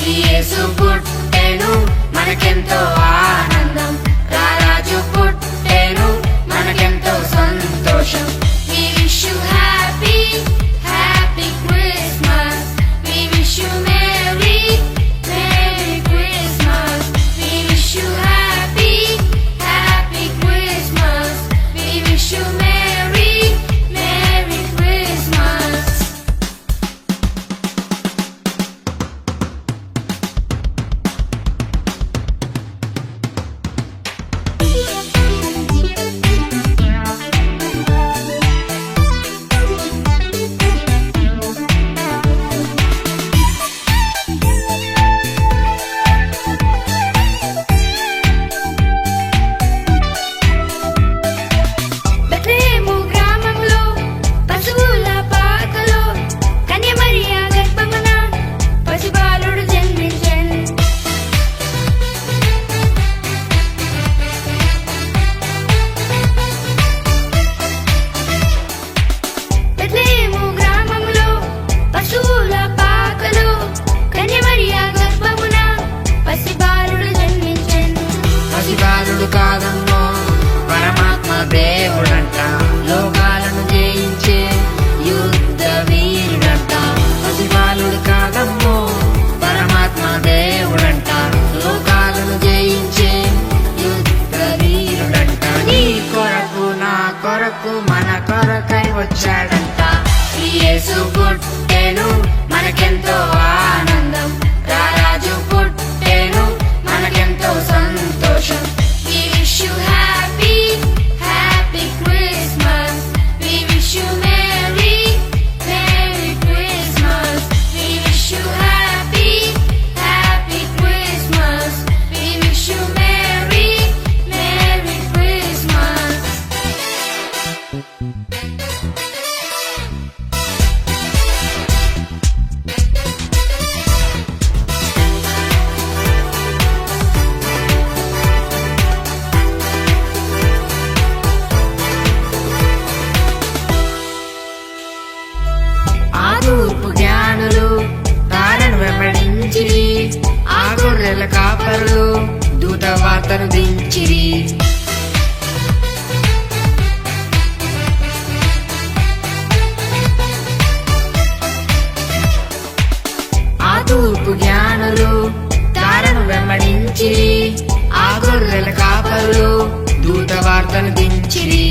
యేసు పుట్టెను మనకెంతో ఆనందం, రారాజు పుట్టెను మనకెంతో సంతోషం. We wish you happy, happy Christmas. We wish you merry, merry Christmas. We wish you happy, happy Christmas. We wish you merry, merry Christmas. కాదమ్మో పరమాత్మ దేవుడంట, లోకాలను జయించే యుద్ధ వీరుడంట. పసిబాలుడు కాదమ్మో పరమాత్మ దేవుడంట, లోకాలను జయించే యుద్ధ వీరుడంట. నీ కొరకు నా కొరకు మన కొరకై వచ్చాడంట. యేసు పుట్టెను మనకెంతో ఆనందం, రారాజు పుట్టెను మనకెంతో సంతోషం. We wish you happy, happy Christmas. We wish you merry, merry Christmas. We wish you happy, happy Christmas. We wish you merry, merry Christmas. తూర్పు జ్ఞానులు తారను వెంబడించిరి, ఆ గొర్రెల కాపరులు దూత వార్తను దించిరి. ఆ తూర్పు జ్ఞానులు తారను వెంబడించిరి, ఆ గొర్రెల కాపరులు దూత వార్తను దించిరి.